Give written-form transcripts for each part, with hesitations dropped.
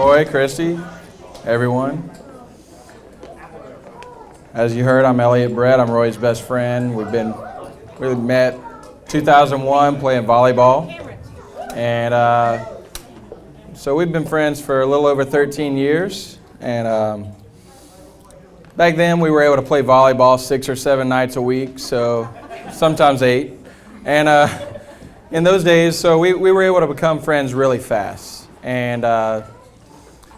Roy, Christy, everyone. As you heard, I'm Elliot Brett. I'm Roy's best friend. We met 2001 playing volleyball. And so we've been friends for a little over 13 years. And back then we were able to play volleyball 6 or 7 nights a week, so sometimes 8. And in those days, so we were able to become friends really fast. And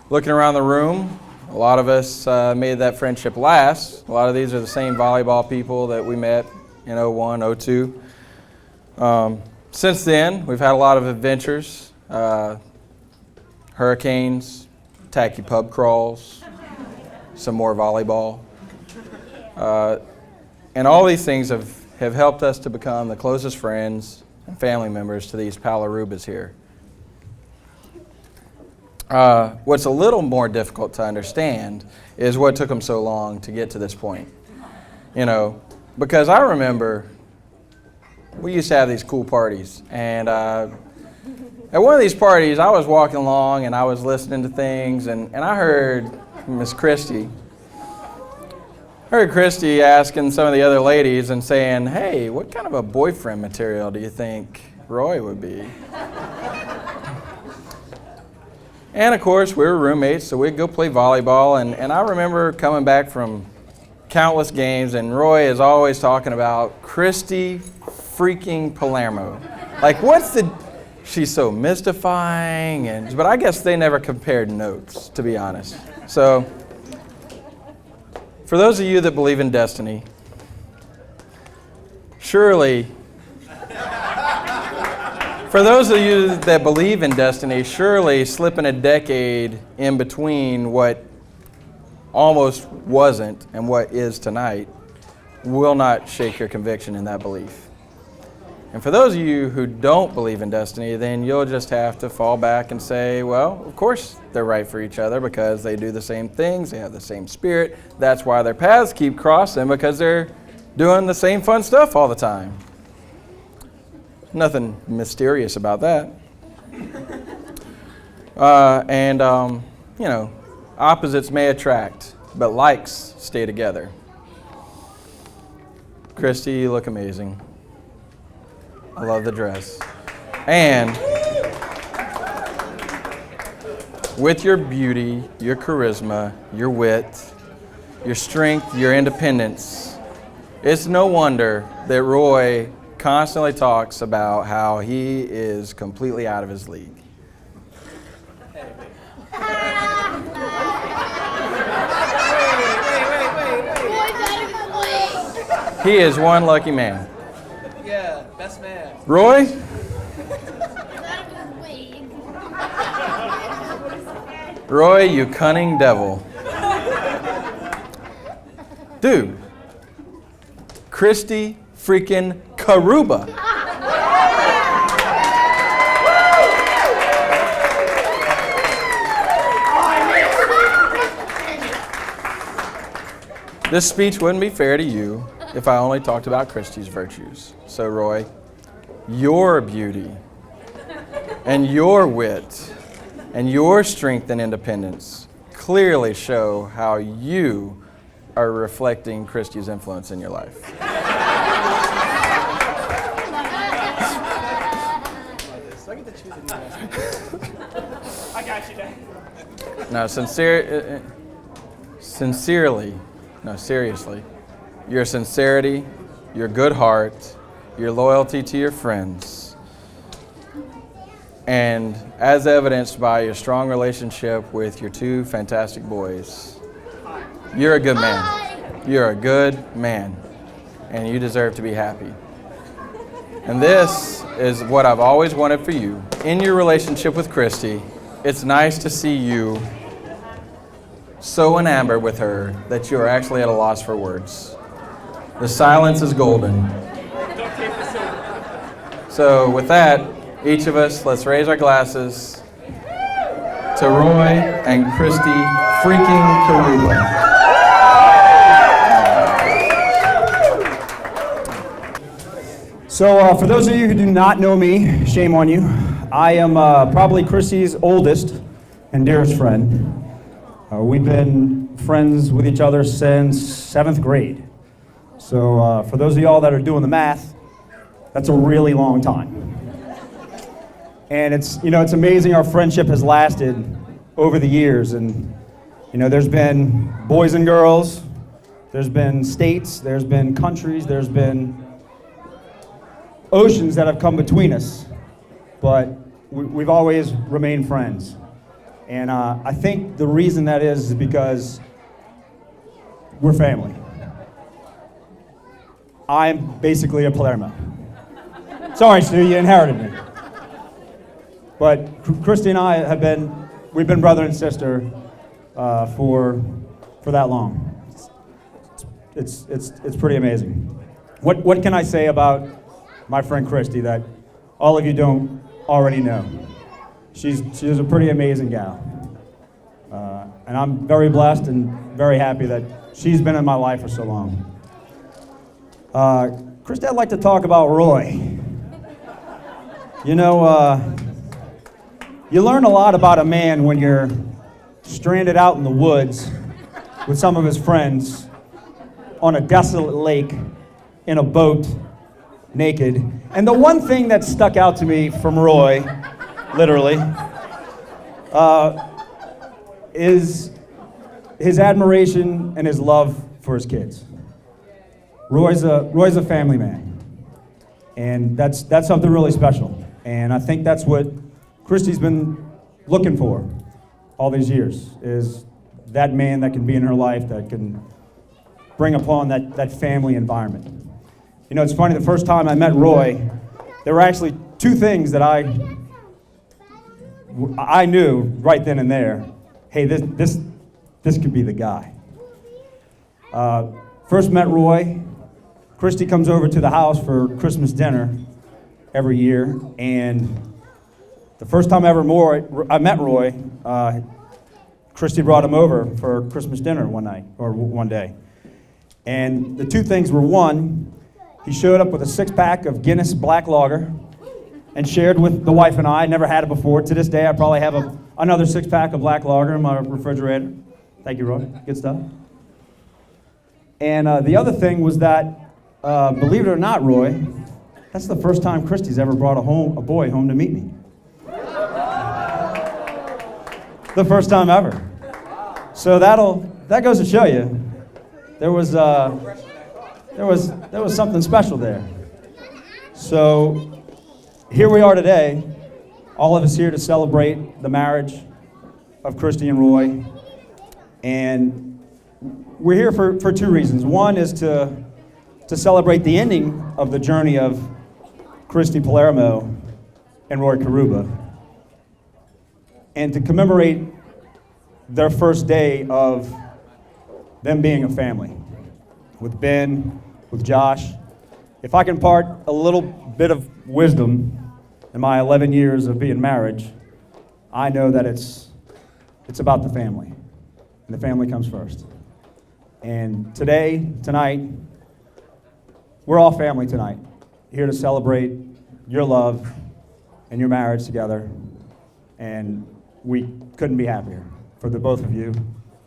looking around the room, a lot of us made that friendship last. A lot of these are the same volleyball people that we met in 01, 02. Since then, we've had a lot of adventures, hurricanes, tacky pub crawls, some more volleyball. And all these things have helped us to become the closest friends and family members to these Palerubas here. What's a little more difficult to understand is what took them so long to get to this point. Because I remember we used to have these cool parties, and at one of these parties I was walking along and I was listening to things, and I heard Miss Christy. Asking some of the other ladies and saying, "Hey, what kind of a boyfriend material do you think Roy would be?" And of course, we were roommates, so we'd go play volleyball, and I remember coming back from countless games, and Roy is always talking about Christy freaking Palermo. Like, she's so mystifying, but I guess they never compared notes, to be honest. So, for those of you that believe in destiny, surely slipping a decade in between what almost wasn't and what is tonight will not shake your conviction in that belief. And for those of you who don't believe in destiny, then you'll just have to fall back and say, well, of course they're right for each other because they do the same things, they have the same spirit. That's why their paths keep crossing, because they're doing the same fun stuff all the time. Nothing mysterious about that. Opposites may attract, but likes stay together. Christy, you look amazing. I love the dress. And with your beauty, your charisma, your wit, your strength, your independence, it's no wonder that Roy constantly talks about how he is completely out of his league. He is one lucky man. Yeah, best man. Roy? Roy, you cunning devil. Dude, Christy freaking Palerubba. This speech wouldn't be fair to you if I only talked about Christy's virtues. So, Roy, your beauty and your wit and your strength and independence clearly show how you are reflecting Christy's influence in your life. I got you, Dad. No, seriously, your sincerity, your good heart, your loyalty to your friends, and as evidenced by your strong relationship with your 2 fantastic boys, you're a good man. You're a good man, and you deserve to be happy. And this is what I've always wanted for you. In your relationship with Christy, it's nice to see you so enamored with her that you are actually at a loss for words. The silence is golden. So with that, each of us, let's raise our glasses to Roy and Christy freaking Palerubba. So for those of you who do not know me, shame on you. I am probably Christy's oldest and dearest friend. We've been friends with each other since 7th grade. So for those of y'all that are doing the math, that's a really long time. And it's amazing our friendship has lasted over the years. And there's been boys and girls, there's been states, there's been countries, there's been oceans that have come between us. But we've always remained friends. And I think the reason that is because we're family. I'm basically a Palermo. Sorry, Stu, you inherited me. But Christy and I we've been brother and sister for that long. It's pretty amazing. What can I say about my friend Christy that all of you don't already know? She's a pretty amazing gal. And I'm very blessed and very happy that she's been in my life for so long. Christy, I'd like to talk about Roy. You learn a lot about a man when you're stranded out in the woods with some of his friends on a desolate lake in a boat, naked. And the one thing that stuck out to me from Roy, literally, is his admiration and his love for his kids. Roy's a family man, and that's something really special. And I think that's what Christy's been looking for all these years, is that man that can be in her life, that can bring upon that family environment. It's funny, the first time I met Roy, there were actually two things that I knew right then and there. Hey, this could be the guy. First met Roy. Christy comes over to the house for Christmas dinner every year, and the first time I met Roy, Christy brought him over for Christmas dinner one day. And the two things were, one, he showed up with a 6-pack of Guinness Black Lager and shared with the wife and I. Never had it before. To this day, I probably have another 6-pack of Black Lager in my refrigerator. Thank you, Roy. Good stuff. And the other thing was that, believe it or not, Roy, that's the first time Christy's ever brought a boy home to meet me. The first time ever. So that goes to show you there was something special there. So here we are today, all of us here to celebrate the marriage of Christy and Roy. And we're here for two reasons. One is to celebrate the ending of the journey of Christy Palermo and Roy Palerubba, and to commemorate their first day of them being a family, with Ben, with Josh. If I can impart a little bit of wisdom in my 11 years of being married, I know that it's about the family, and the family comes first. And tonight, we're all family tonight, here to celebrate your love and your marriage together, and we couldn't be happier for the both of you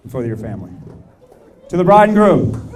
and for your family. To the bride and groom.